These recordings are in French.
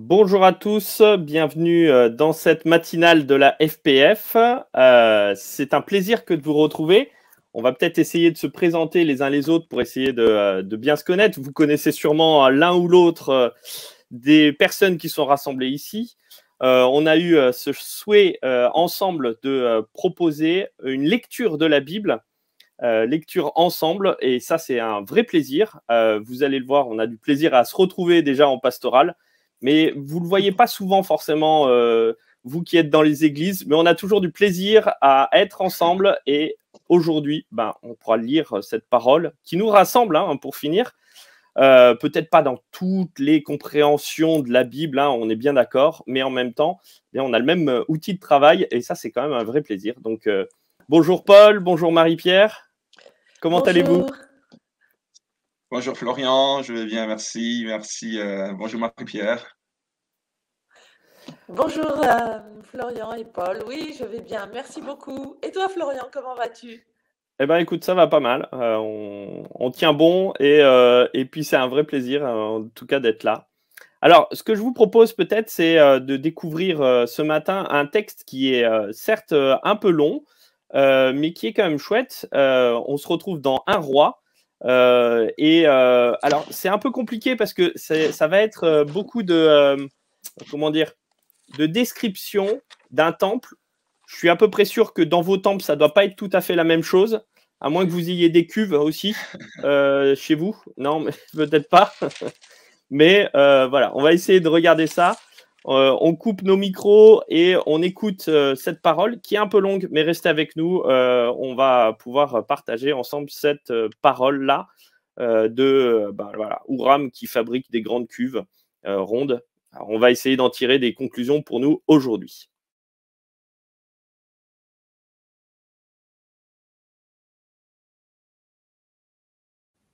Bonjour à tous, bienvenue dans cette matinale de la FPF. C'est un plaisir que de vous retrouver. On va peut-être essayer de se présenter les uns les autres pour essayer de bien se connaître. Vous connaissez sûrement l'un ou l'autre des personnes qui sont rassemblées ici. On a eu ce souhait ensemble de proposer une lecture de la Bible. Lecture ensemble, et ça c'est un vrai plaisir. Vous allez le voir, on a du plaisir à se retrouver déjà en pastoral, mais vous ne le voyez pas souvent forcément, vous qui êtes dans les églises, mais on a toujours du plaisir à être ensemble, et aujourd'hui, on pourra lire cette parole qui nous rassemble, pour finir. Peut-être pas dans toutes les compréhensions de la Bible, on est bien d'accord, mais en même temps, on a le même outil de travail, et ça c'est quand même un vrai plaisir. Donc bonjour Paul, bonjour Marie-Pierre. Comment allez-vous? Bonjour Florian, je vais bien, merci. Bonjour Marie-Pierre. Bonjour Florian et Paul, oui je vais bien, merci beaucoup. Et toi Florian, comment vas-tu? Eh ben écoute, ça va pas mal, on tient bon, et puis c'est un vrai plaisir en tout cas d'être là. Alors ce que je vous propose peut-être, c'est de découvrir ce matin un texte qui est certes un peu long, mais qui est quand même chouette. On se retrouve dans 1 Roi. Alors, c'est un peu compliqué parce que ça va être beaucoup de, comment dire, de description d'un temple. Je suis à peu près sûr que dans vos temples, ça ne doit pas être tout à fait la même chose, à moins que vous ayez des cuves aussi chez vous. Non, mais peut-être pas. Mais voilà, on va essayer de regarder ça. On coupe nos micros et on écoute cette parole qui est un peu longue, mais restez avec nous. On va pouvoir partager ensemble cette parole-là voilà, Ouram qui fabrique des grandes cuves rondes. Alors, on va essayer d'en tirer des conclusions pour nous aujourd'hui.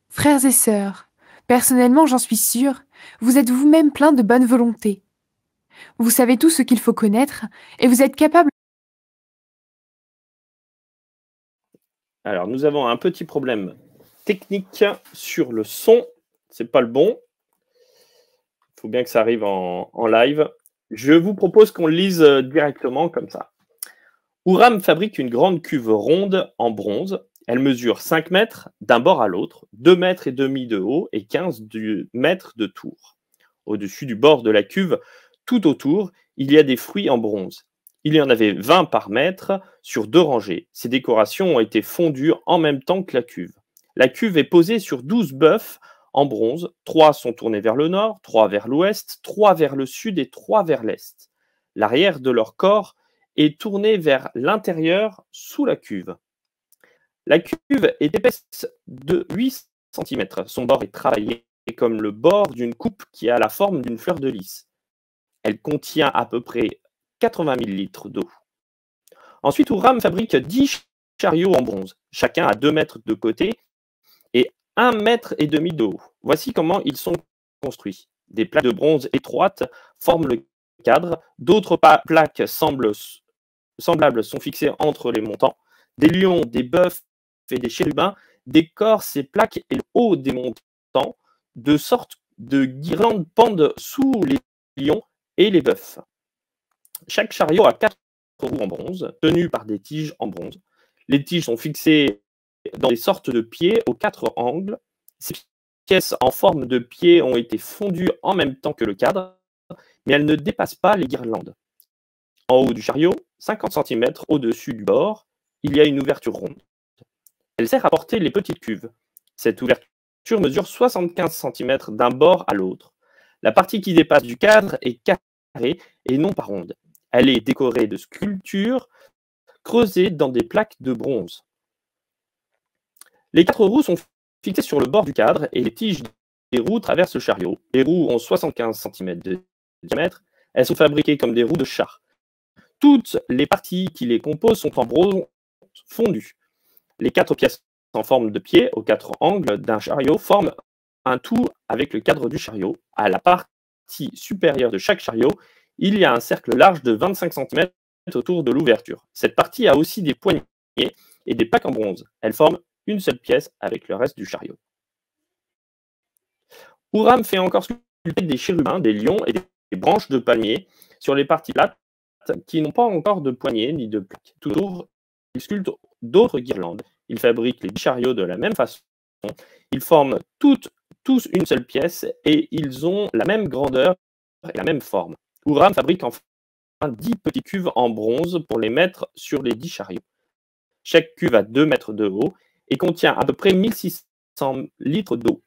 Frères et sœurs, personnellement j'en suis sûre, vous êtes vous-même pleins de bonne volonté. Vous savez tout ce qu'il faut connaître et vous êtes capable. Alors, nous avons un petit problème technique sur le son. C'est pas le bon. Il faut bien que ça arrive en live. Je vous propose qu'on le lise directement comme ça. Ouram fabrique une grande cuve ronde en bronze. Elle mesure 5 mètres d'un bord à l'autre, 2 mètres et demi de haut et 15 mètres de tour. Au-dessus du bord de la cuve, tout autour, il y a des fruits en bronze. Il y en avait 20 par mètre sur 2 rangées. Ces décorations ont été fondues en même temps que la cuve. La cuve est posée sur 12 bœufs en bronze. 3 sont tournés vers le nord, 3 vers l'ouest, 3 vers le sud et 3 vers l'est. L'arrière de leur corps est tourné vers l'intérieur sous la cuve. La cuve est épaisse de 8 cm. Son bord est travaillé comme le bord d'une coupe qui a la forme d'une fleur de lys. Elle contient à peu près 80 000 litres d'eau. Ensuite, Ouram fabrique 10 chariots en bronze. Chacun a 2 mètres de côté et 1 mètre et demi de haut. Voici comment ils sont construits. Des plaques de bronze étroites forment le cadre. D'autres plaques semblables sont fixées entre les montants. Des lions, des bœufs et des chérubins décorent ces plaques et le haut des montants, de sorte de guirlandes pendent sous les lions et les bœufs. Chaque chariot a 4 roues en bronze, tenues par des tiges en bronze. Les tiges sont fixées dans des sortes de pieds aux 4 angles. Ces pièces en forme de pied ont été fondues en même temps que le cadre, mais elles ne dépassent pas les guirlandes. En haut du chariot, 50 cm au-dessus du bord, il y a une ouverture ronde. Elle sert à porter les petites cuves. Cette ouverture mesure 75 cm d'un bord à l'autre. La partie qui dépasse du cadre est carrée et non pas ronde. Elle est décorée de sculptures creusées dans des plaques de bronze. Les 4 roues sont fixées sur le bord du cadre et les tiges des roues traversent le chariot. Les roues ont 75 cm de diamètre. Elles sont fabriquées comme des roues de char. Toutes les parties qui les composent sont en bronze fondu. Les 4 pièces en forme de pied aux 4 angles d'un chariot forment un tout avec le cadre du chariot. À la partie supérieure de chaque chariot, il y a un cercle large de 25 cm autour de l'ouverture. Cette partie a aussi des poignées et des plaques en bronze. Elles forment une seule pièce avec le reste du chariot. Ouram fait encore sculpter des chérubins, des lions et des branches de palmier sur les parties plates qui n'ont pas encore de poignées ni de plaques. Toujours, il sculpte d'autres guirlandes. Il fabrique les 10 chariots de la même façon. Ils forment tous une seule pièce et ils ont la même grandeur et la même forme. Huram fabrique enfin 10 petites cuves en bronze pour les mettre sur les 10 chariots. Chaque cuve a 2 mètres de haut et contient à peu près 1600 litres d'eau.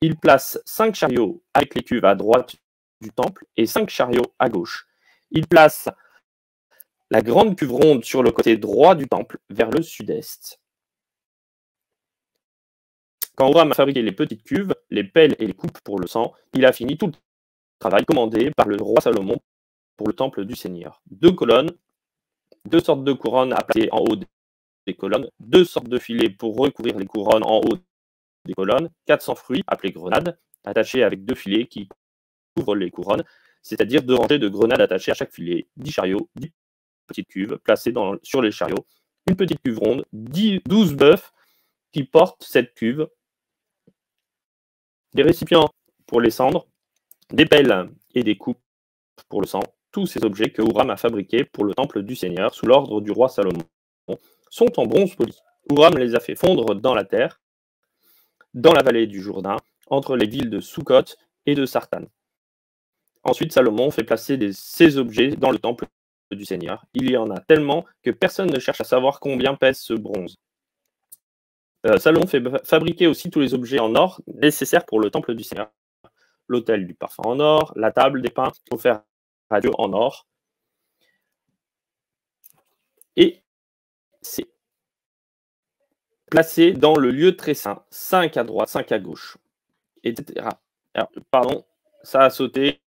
Il place 5 chariots avec les cuves à droite du temple et 5 chariots à gauche. Il place la grande cuve ronde sur le côté droit du temple, vers le sud-est. Quand Huram a fabriqué les petites cuves, les pelles et les coupes pour le sang, il a fini tout le travail commandé par le roi Salomon pour le temple du Seigneur. 2 colonnes, 2 sortes de couronnes à placer en haut des colonnes, 2 sortes de filets pour recouvrir les couronnes en haut des colonnes, 400 fruits, appelés grenades, attachés avec 2 filets qui couvrent les couronnes, c'est-à-dire 2 rangées de grenades attachées à chaque filet, 10 chariots, 10 petites cuves placées sur les chariots, une petite cuve ronde, 12 bœufs qui portent cette cuve, des récipients pour les cendres, des pelles et des coupes pour le sang. Tous ces objets que Huram a fabriqués pour le temple du Seigneur sous l'ordre du roi Salomon sont en bronze poli. Huram les a fait fondre dans la terre, dans la vallée du Jourdain, entre les villes de Sukkot et de Sartan. Ensuite, Salomon fait placer ces objets dans le temple du Seigneur. Il y en a tellement que personne ne cherche à savoir combien pèse ce bronze. Salomon fait fabriquer aussi tous les objets en or nécessaires pour le temple du Seigneur. L'autel du parfum en or, la table des pains offerts à Dieu en or. Et c'est placé dans le lieu très saint, 5 à droite, 5 à gauche, etc. Alors, pardon, ça a sauté.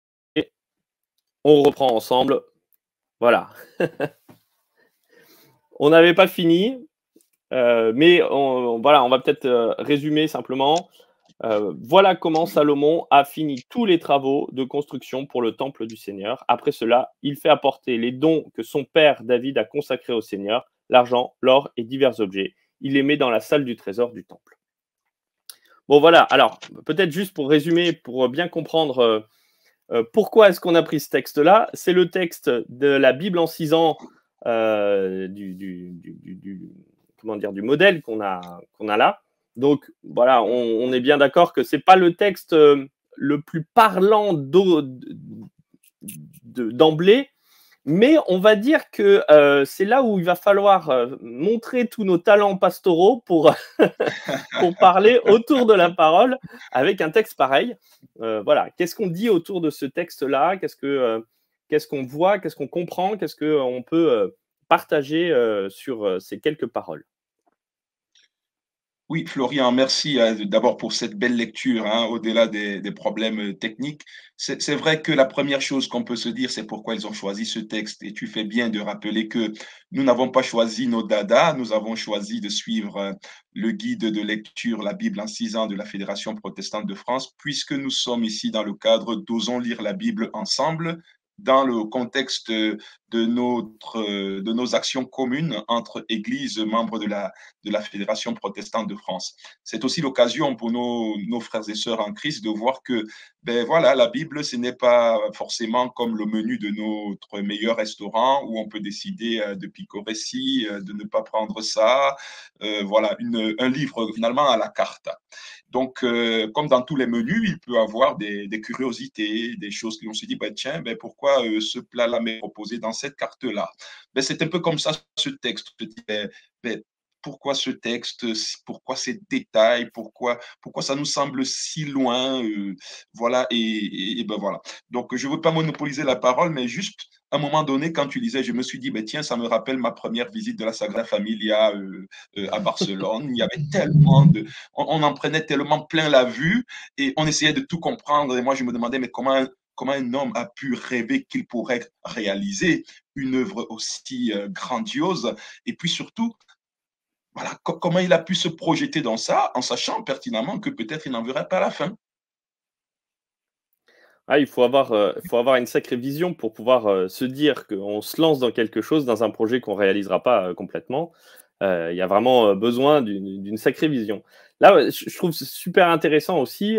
On reprend ensemble. Voilà. On n'avait pas fini, mais on va peut-être résumer simplement. Voilà comment Salomon a fini tous les travaux de construction pour le temple du Seigneur. Après cela, il fait apporter les dons que son père David a consacrés au Seigneur, l'argent, l'or et divers objets. Il les met dans la salle du trésor du temple. Bon, voilà. Alors, peut-être juste pour résumer, pour bien comprendre pourquoi est-ce qu'on a pris ce texte-là. C'est le texte de la Bible en 6 ans du modèle qu'on a là. Donc, voilà, on est bien d'accord que ce n'est pas le texte le plus parlant d'emblée, mais on va dire que c'est là où il va falloir montrer tous nos talents pastoraux pour parler autour de la parole avec un texte pareil. Voilà, qu'est-ce qu'on dit autour de ce texte-là? Qu'est-ce qu'on voit? Qu'est-ce qu'on comprend? Qu'est-ce qu'on peut partager sur ces quelques paroles? Oui, Florian, merci d'abord pour cette belle lecture, hein, au-delà des problèmes techniques. C'est vrai que la première chose qu'on peut se dire, c'est pourquoi ils ont choisi ce texte. Et tu fais bien de rappeler que nous n'avons pas choisi nos dadas, nous avons choisi de suivre le guide de lecture, la Bible en 6 ans de la Fédération protestante de France, puisque nous sommes ici dans le cadre d'Osons lire la Bible ensemble, dans le contexte de nos actions communes entre églises membres de la Fédération protestante de France. C'est aussi l'occasion pour nos frères et sœurs en Christ de voir que voilà, la Bible, ce n'est pas forcément comme le menu de notre meilleur restaurant où on peut décider de picorer ci, de ne pas prendre ça. Voilà, un livre finalement à la carte. Donc, comme dans tous les menus, il peut y avoir des curiosités, des choses qui on se dit, tiens, pourquoi ce plat-là m'est proposé dans cette carte-là? C'est un peu comme ça ce texte. Pourquoi ce texte? Pourquoi ces détails? Pourquoi ça nous semble si loin? Voilà, et voilà. Donc, je ne veux pas monopoliser la parole, mais juste à un moment donné, quand tu disais, je me suis dit, tiens, ça me rappelle ma première visite de la Sagrada Familia à Barcelone. Il y avait tellement on en prenait tellement plein la vue et on essayait de tout comprendre. Et moi, je me demandais, mais comment un homme a pu rêver qu'il pourrait réaliser une œuvre aussi grandiose? Et puis surtout, voilà, comment il a pu se projeter dans ça en sachant pertinemment que peut-être il n'en verrait pas la fin. Ah, il faut avoir une sacrée vision pour pouvoir se dire qu'on se lance dans quelque chose, dans un projet qu'on ne réalisera pas complètement. Il y a vraiment besoin d'une sacrée vision. Là, je trouve super intéressant aussi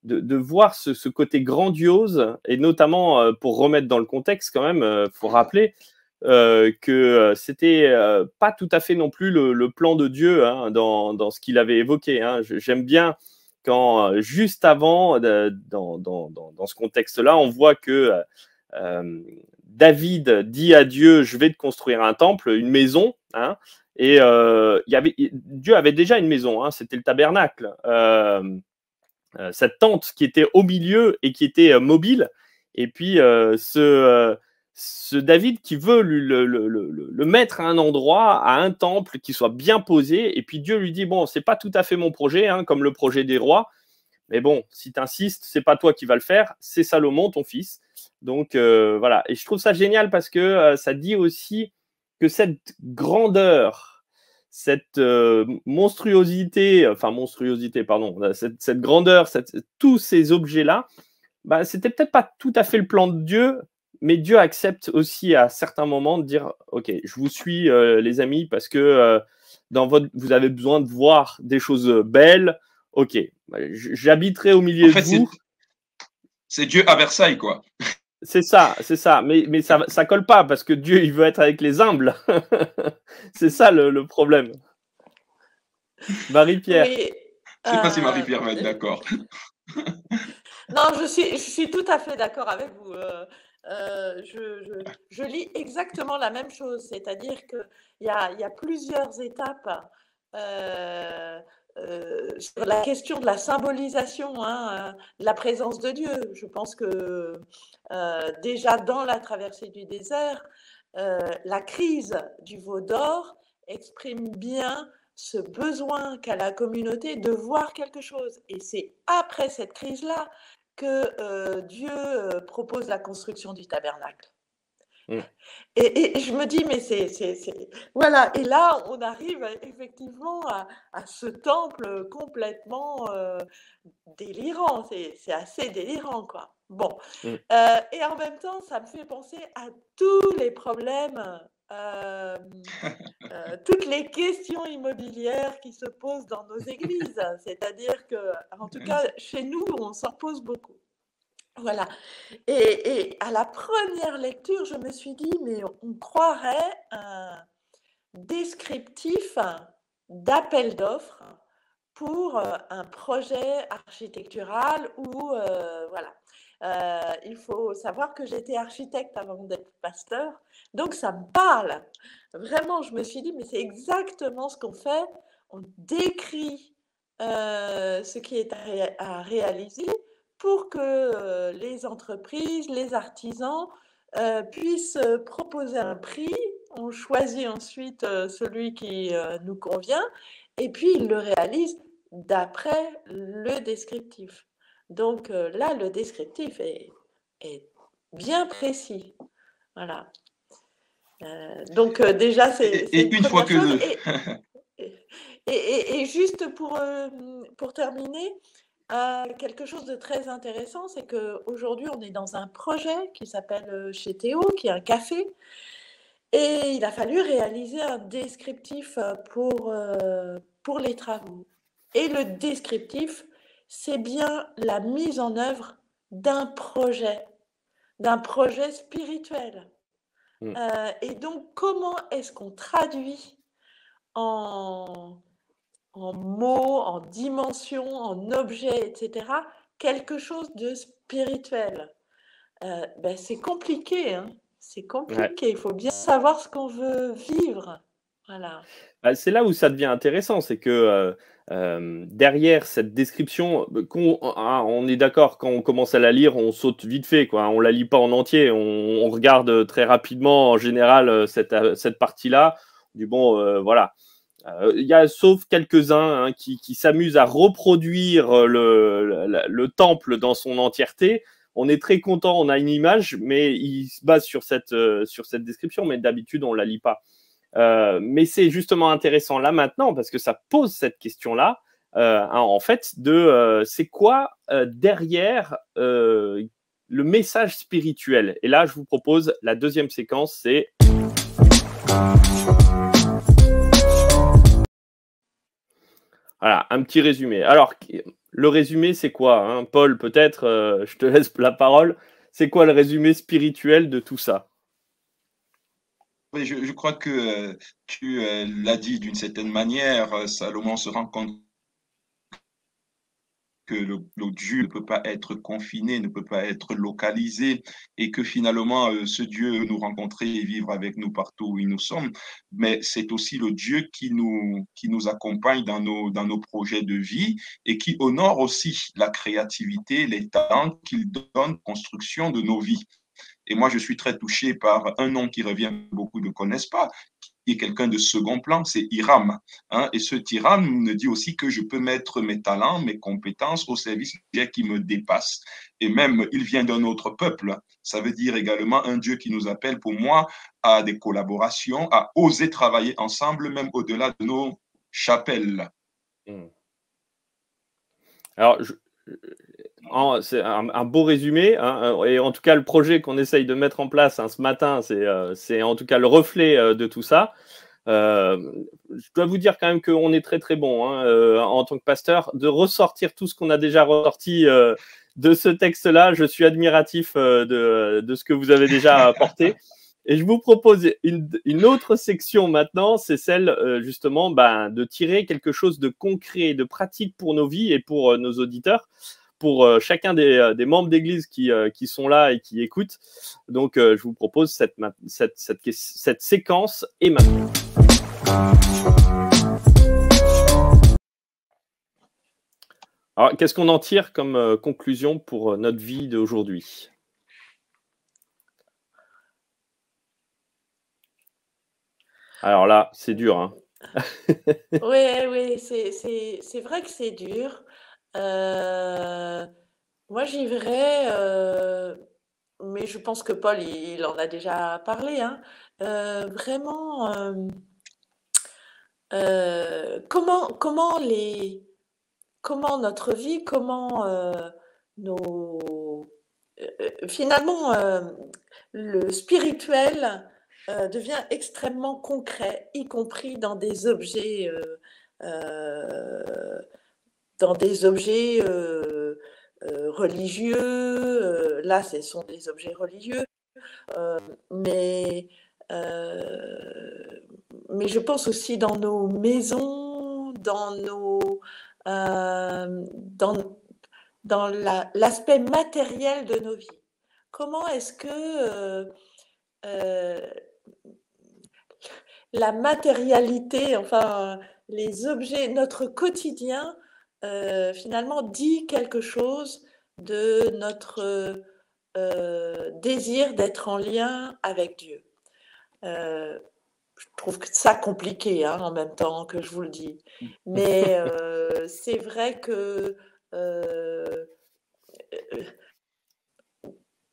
de voir ce côté grandiose, et notamment pour remettre dans le contexte quand même, faut rappeler que c'était pas tout à fait non plus le plan de Dieu hein, dans ce qu'il avait évoqué. Hein. J'aime bien quand juste avant, dans ce contexte-là, on voit que David dit à Dieu, je vais te construire un temple, une maison, hein, et Dieu avait déjà une maison, hein, c'était le tabernacle. Cette tente qui était au milieu et qui était mobile, et puis ce David qui veut le mettre à un endroit, à un temple qui soit bien posé, et puis Dieu lui dit, bon, c'est pas tout à fait mon projet, hein, comme le projet des rois, mais bon, si tu insistes, c'est pas toi qui vas le faire, c'est Salomon, ton fils. Donc voilà, et je trouve ça génial parce que ça dit aussi que cette grandeur, cette monstruosité, pardon, cette grandeur, tous ces objets-là, bah, c'était peut-être pas tout à fait le plan de Dieu, mais Dieu accepte aussi à certains moments de dire, ok, je vous suis les amis parce que vous avez besoin de voir des choses belles. Ok, j'habiterai au milieu de vous. C'est Dieu à Versailles, quoi. C'est ça, mais ça colle pas parce que Dieu, il veut être avec les humbles. C'est ça le problème. Marie-Pierre. Oui, Je ne sais pas si Marie-Pierre va être d'accord. Non, je suis tout à fait d'accord avec vous. Je lis exactement la même chose, c'est-à-dire qu'il y a plusieurs étapes sur la question de la symbolisation hein, de la présence de Dieu. Je pense que déjà dans la traversée du désert, la crise du veau d'or exprime bien ce besoin qu'a la communauté de voir quelque chose. Et c'est après cette crise-là que Dieu propose la construction du tabernacle. Et je me dis, mais voilà, et là, on arrive effectivement à ce temple complètement délirant, c'est assez délirant, quoi. Bon, et en même temps, ça me fait penser à tous les problèmes, toutes les questions immobilières qui se posent dans nos églises, c'est-à-dire que, en tout cas, chez nous, on s'en pose beaucoup. Voilà. Et à la première lecture, je me suis dit, mais on croirait un descriptif d'appel d'offres pour un projet architectural où, voilà. Il faut savoir que j'étais architecte avant d'être pasteur, donc ça me parle. Vraiment, je me suis dit, mais c'est exactement ce qu'on fait. On décrit ce qui est à réaliser pour que les entreprises, les artisans puissent proposer un prix. On choisit ensuite celui qui nous convient et puis ils le réalisent d'après le descriptif. Donc là, le descriptif est bien précis. Voilà. Donc déjà, c'est une fois que... Et juste pour terminer, quelque chose de très intéressant, c'est qu'aujourd'hui, on est dans un projet qui s'appelle chez Théo, qui est un café. Et il a fallu réaliser un descriptif pour les travaux. Et le descriptif, c'est bien la mise en œuvre d'un projet spirituel. Et donc, comment est-ce qu'on traduit en mots, en dimensions, en objets, etc., quelque chose de spirituel. C'est compliqué, hein. C'est compliqué. Ouais. Il faut bien savoir ce qu'on veut vivre. Voilà. C'est là où ça devient intéressant, c'est que derrière cette description, on est d'accord, quand on commence à la lire, on saute vite fait, quoi. On ne la lit pas en entier, on regarde très rapidement, en général, cette partie-là, du bon, voilà. Il y a sauf quelques-uns hein, qui s'amusent à reproduire le temple dans son entièreté. On est très content, on a une image, mais il se base sur cette description, mais d'habitude, on ne la lit pas. Mais c'est justement intéressant là maintenant, parce que ça pose cette question-là, en fait, de c'est quoi derrière le message spirituel. Et là, je vous propose la deuxième séquence, c'est... Voilà, un petit résumé. Alors, le résumé, c'est quoi, hein? Paul, peut-être, je te laisse la parole. C'est quoi le résumé spirituel de tout ça? Oui, je crois que tu l'as dit d'une certaine manière. Salomon se rend compte que le Dieu ne peut pas être confiné, ne peut pas être localisé, et que finalement, ce Dieu veut nous rencontrer et vivre avec nous partout où nous sommes, mais c'est aussi le Dieu qui nous accompagne dans nos projets de vie et qui honore aussi la créativité, les talents qu'il donne construction de nos vies. Et moi, je suis très touché par un nom qui revient, beaucoup ne connaissent pas, qui est quelqu'un de second plan, c'est Hiram. Hein? Et ce Hiram me dit aussi que je peux mettre mes talents, mes compétences au service de Dieu qui me dépasse. Et même, il vient d'un autre peuple. Ça veut dire également un Dieu qui nous appelle, pour moi, à des collaborations, à oser travailler ensemble, même au-delà de nos chapelles. Alors, c'est un beau résumé, hein, et en tout cas, le projet qu'on essaye de mettre en place ce matin, c'est en tout cas le reflet de tout ça. Je dois vous dire quand même qu'on est très très bon, hein, en tant que pasteur, de ressortir tout ce qu'on a déjà ressorti de ce texte-là. Je suis admiratif de ce que vous avez déjà apporté. Et je vous propose une autre section maintenant, c'est celle justement de tirer quelque chose de concret, de pratique pour nos vies et pour nos auditeurs, pour chacun des membres d'église qui sont là et qui écoutent. Donc, je vous propose cette séquence et maintenant. Alors, qu'est-ce qu'on en tire comme conclusion pour notre vie d'aujourd'hui ? Alors là, c'est dur. Hein. Oui, c'est vrai que c'est dur. Moi, j'y verrais, mais je pense que Paul, il en a déjà parlé, hein. Vraiment, comment notre vie, finalement, le spirituel devient extrêmement concret, y compris dans des objets, religieux. Là, ce sont des objets religieux, mais je pense aussi dans nos maisons, dans l'aspect matériel de nos vies. Comment est-ce que la matérialité, enfin les objets, notre quotidien, finalement dit quelque chose de notre désir d'être en lien avec Dieu. Je trouve que ça compliqué, hein, en même temps que je vous le dis. Mais c'est vrai que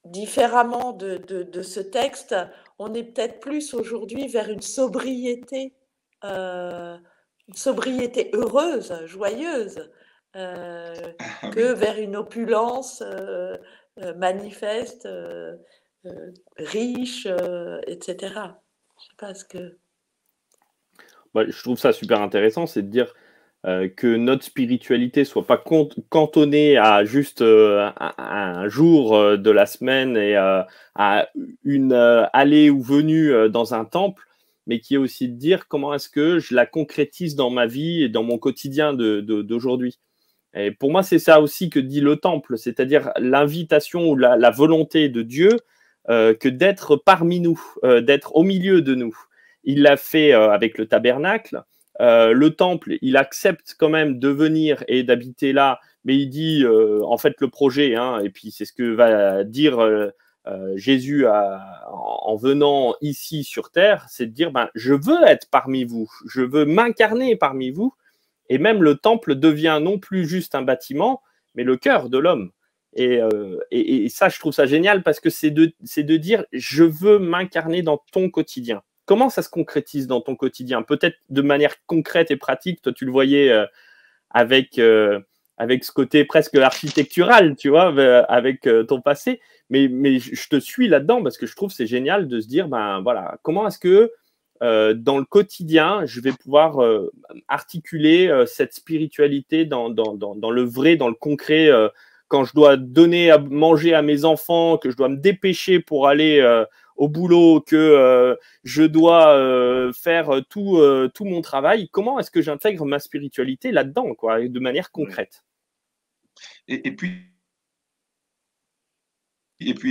différemment de ce texte, on est peut-être plus aujourd'hui vers une sobriété heureuse, joyeuse, que vers une opulence manifeste, riche, etc. Je sais pas ce que... Je trouve ça super intéressant, c'est de dire que notre spiritualité soit pas cantonnée à juste un jour de la semaine et à une allée ou venue dans un temple, mais qui est aussi de dire comment est-ce que je la concrétise dans ma vie et dans mon quotidien d'aujourd'hui. Et pour moi, c'est ça aussi que dit le temple, c'est-à-dire l'invitation ou la volonté de Dieu que d'être parmi nous, d'être au milieu de nous. Il l'a fait avec le tabernacle. Le temple, il accepte quand même de venir et d'habiter là, mais il dit en fait le projet, hein, et puis c'est ce que va dire Jésus en venant ici sur terre, c'est de dire je veux être parmi vous, je veux m'incarner parmi vous, et même le temple devient non plus juste un bâtiment, mais le cœur de l'homme. Et ça, je trouve ça génial parce que c'est de dire je veux m'incarner dans ton quotidien. Comment ça se concrétise dans ton quotidien? Peut-être de manière concrète et pratique. Toi, tu le voyais avec ce côté presque architectural, tu vois, avec ton passé. Mais je te suis là-dedans parce que je trouve que c'est génial de se dire, voilà, comment est-ce que dans le quotidien, je vais pouvoir articuler cette spiritualité dans le vrai, dans le concret. Quand je dois donner à manger à mes enfants, que je dois me dépêcher pour aller au boulot, que je dois faire tout mon travail, comment est-ce que j'intègre ma spiritualité là-dedans, quoi, de manière concrète? Et puis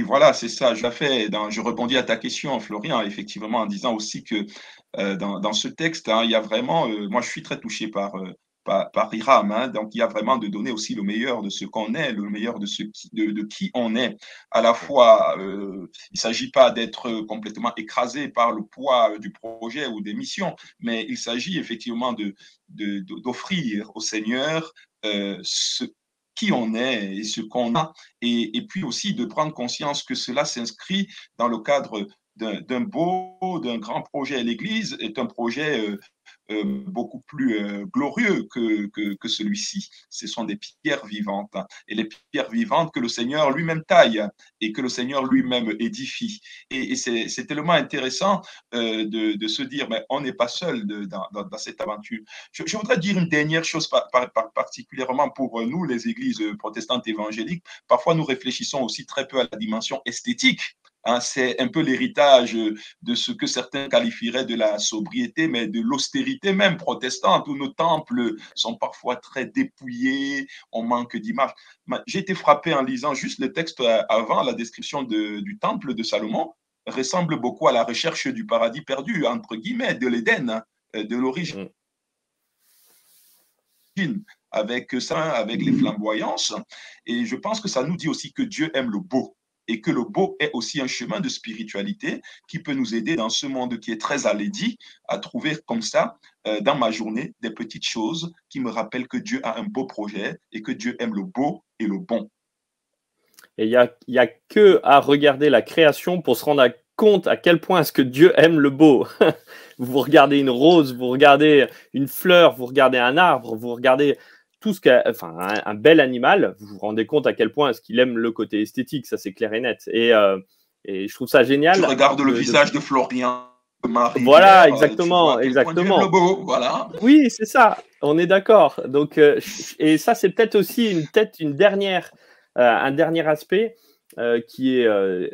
voilà, c'est ça, je rebondis à ta question, Florian, effectivement, en disant aussi que dans ce texte, hein, il y a vraiment, moi je suis très touché par Hiram, hein, donc il y a vraiment de donner aussi le meilleur de ce qu'on est, le meilleur de qui on est. À la fois, il ne s'agit pas d'être complètement écrasé par le poids du projet ou des missions, mais il s'agit effectivement d'offrir au Seigneur qui on est et ce qu'on a, et puis aussi de prendre conscience que cela s'inscrit dans le cadre d'un grand projet. L'Église est un projet beaucoup plus glorieux que celui-ci. Ce sont des pierres vivantes, et les pierres vivantes que le Seigneur lui-même taille et que le Seigneur lui-même édifie. Et c'est tellement intéressant de se dire, mais on n'est pas seul dans cette aventure. Je voudrais dire une dernière chose particulièrement pour nous, les églises protestantes évangéliques. Parfois, nous réfléchissons aussi très peu à la dimension esthétique. Hein, c'est un peu l'héritage de ce que certains qualifieraient de la sobriété, mais de l'austérité même protestante, où nos temples sont parfois très dépouillés, on manque d'images. J'ai été frappé en lisant juste le texte avant, la description du temple de Salomon ressemble beaucoup à la recherche du paradis perdu, entre guillemets, de l'Éden, de l'origine. Avec ça, avec les flamboyances. Et je pense que ça nous dit aussi que Dieu aime le beau, et que le beau est aussi un chemin de spiritualité qui peut nous aider dans ce monde qui est très alédi, à trouver comme ça, dans ma journée, des petites choses qui me rappellent que Dieu a un beau projet et que Dieu aime le beau et le bon. Et il y a que à regarder la création pour se rendre compte à quel point est-ce que Dieu aime le beau. Vous regardez une rose, vous regardez une fleur, vous regardez un arbre, vous regardez tout ce qu'a, enfin, un bel animal, vous vous rendez compte à quel point est-ce qu'il aime le côté esthétique, ça c'est clair et net. Et je trouve ça génial. Je regarde le visage de Florian, de Marie. Voilà, exactement, exactement. Le beau, voilà. Oui, c'est ça, on est d'accord. Donc, et ça c'est peut-être aussi un dernier aspect qui est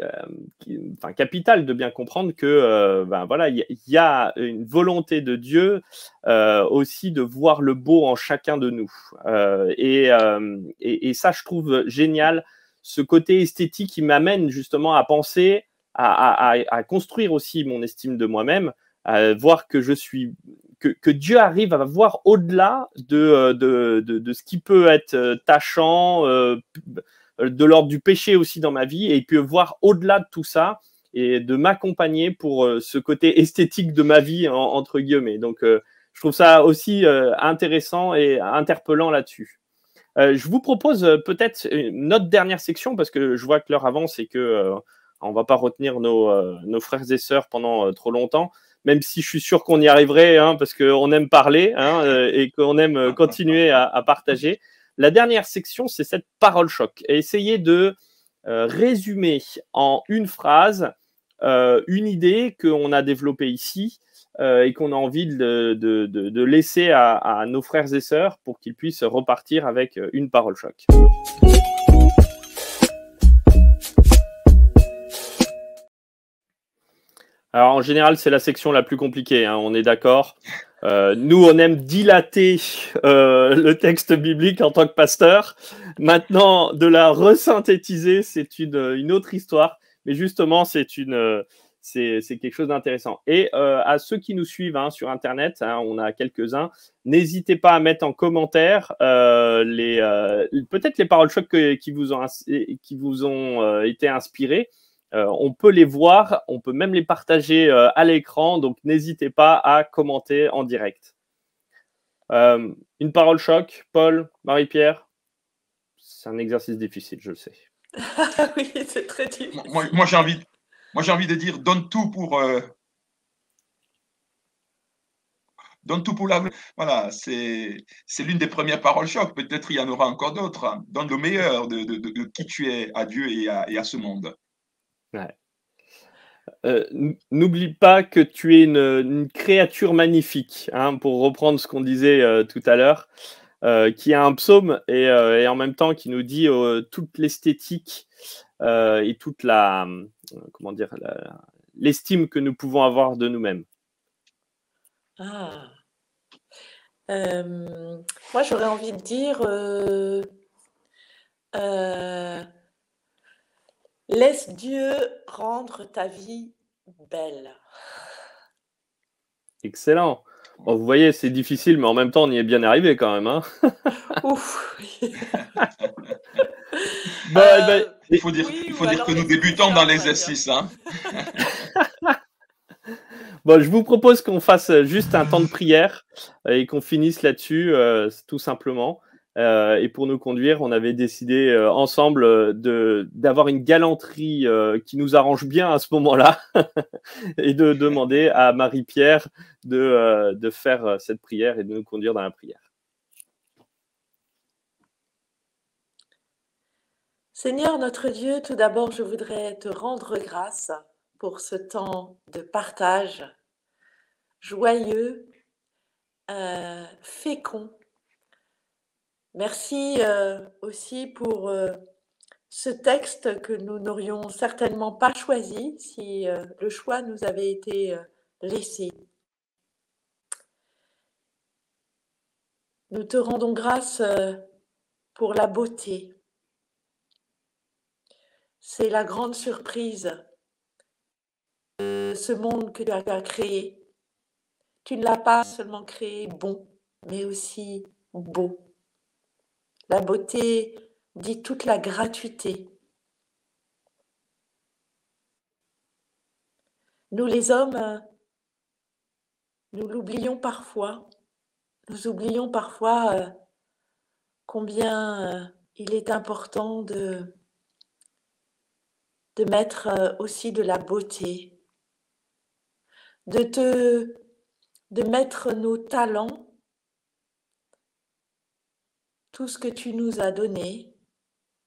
capital de bien comprendre que voilà, il y a une volonté de Dieu aussi de voir le beau en chacun de nous. Et ça, je trouve génial, ce côté esthétique qui m'amène justement à penser, à construire aussi mon estime de moi-même, à voir que que Dieu arrive à voir au-delà de ce qui peut être tachant, de l'ordre du péché aussi dans ma vie, et puis voir au-delà de tout ça et de m'accompagner pour ce côté esthétique de ma vie, entre guillemets. Donc, je trouve ça aussi intéressant et interpellant là-dessus. Je vous propose peut-être notre dernière section, parce que je vois que l'heure avance et que on ne va pas retenir nos frères et sœurs pendant trop longtemps, même si je suis sûr qu'on y arriverait, hein, parce qu'on aime parler, hein, et qu'on aime continuer à partager. La dernière section, c'est cette parole choc. Et essayer de résumer en une phrase une idée qu'on a développée ici et qu'on a envie de laisser à nos frères et sœurs pour qu'ils puissent repartir avec une parole choc. Alors, en général, c'est la section la plus compliquée, hein, on est d'accord. Nous, on aime dilater le texte biblique en tant que pasteur. Maintenant, de la resynthétiser, c'est une autre histoire. Mais justement, c'est quelque chose d'intéressant. Et à ceux qui nous suivent sur Internet, on a quelques-uns, n'hésitez pas à mettre en commentaire peut-être les paroles choc qui vous ont été inspirées. On peut les voir, on peut même les partager à l'écran, donc n'hésitez pas à commenter en direct. Une parole choc, Paul, Marie-Pierre, c'est un exercice difficile, je le sais. Oui, c'est très difficile. Moi j'ai envie de dire, donne tout pour la... Voilà, c'est l'une des premières paroles choc. Peut-être il y en aura encore d'autres. Donne le meilleur de qui tu es à Dieu et à ce monde. Ouais. N'oublie pas que tu es une créature magnifique, hein, pour reprendre ce qu'on disait tout à l'heure, qui a un psaume et en même temps qui nous dit toute l'esthétique et toute comment dire, l'estime que nous pouvons avoir de nous-mêmes. Ah. Moi, j'aurais envie de dire laisse Dieu rendre ta vie belle. Excellent. Bon, vous voyez, c'est difficile, mais en même temps, on y est bien arrivé quand même. Hein. Ouf. Bon, il faut dire que nous débutons dans l'exercice. Hein. Bon, je vous propose qu'on fasse juste un temps de prière et qu'on finisse là-dessus, tout simplement. Et pour nous conduire, on avait décidé ensemble d'avoir une galanterie qui nous arrange bien à ce moment-là et de demander à Marie-Pierre de faire cette prière et de nous conduire dans la prière. Seigneur notre Dieu, tout d'abord, je voudrais te rendre grâce pour ce temps de partage joyeux, fécond. Merci aussi pour ce texte que nous n'aurions certainement pas choisi si le choix nous avait été laissé. Nous te rendons grâce pour la beauté. C'est la grande surprise de ce monde que tu as créé. Tu ne l'as pas seulement créé bon, mais aussi beau. La beauté dit toute la gratuité. Nous les hommes, nous l'oublions parfois. Nous oublions parfois combien il est important de mettre aussi de la beauté, de mettre nos talents, tout ce que tu nous as donné,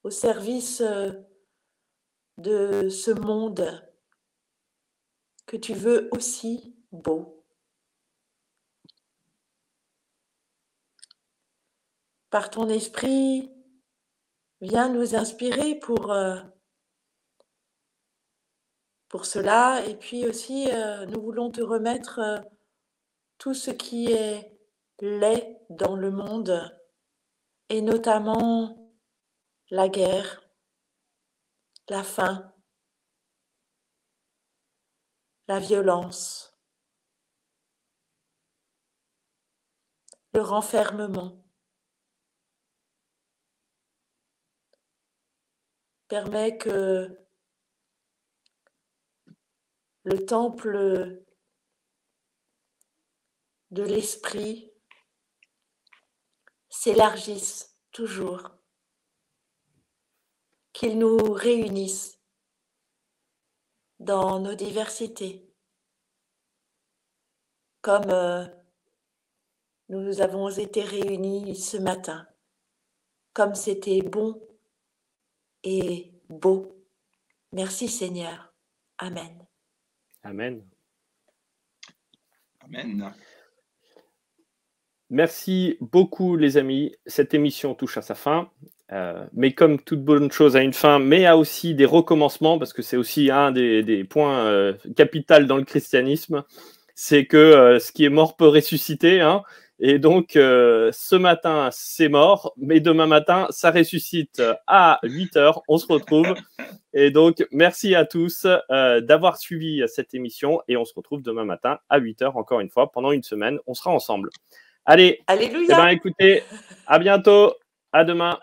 au service de ce monde que tu veux aussi beau. Par ton esprit, viens nous inspirer pour cela. Et puis aussi, nous voulons te remettre tout ce qui est laid dans le monde, et notamment la guerre, la faim, la violence, le renfermement. Permet que le temple de l'esprit s'élargisse toujours, qu'il nous réunisse dans nos diversités, comme nous avons été réunis ce matin, comme c'était bon et beau. Merci Seigneur. Amen. Amen. Amen. Merci beaucoup les amis. Cette émission touche à sa fin. Mais comme toute bonne chose a une fin, mais a aussi des recommencements, parce que c'est aussi un des points capitaux dans le christianisme, c'est que ce qui est mort peut ressusciter. Hein, et donc, ce matin, c'est mort, mais demain matin, ça ressuscite à 8h. On se retrouve. Et donc, merci à tous d'avoir suivi cette émission. Et on se retrouve demain matin à 8h, encore une fois, pendant une semaine. On sera ensemble. Allez, Alléluia. eh ben, écoutez, à bientôt. À demain.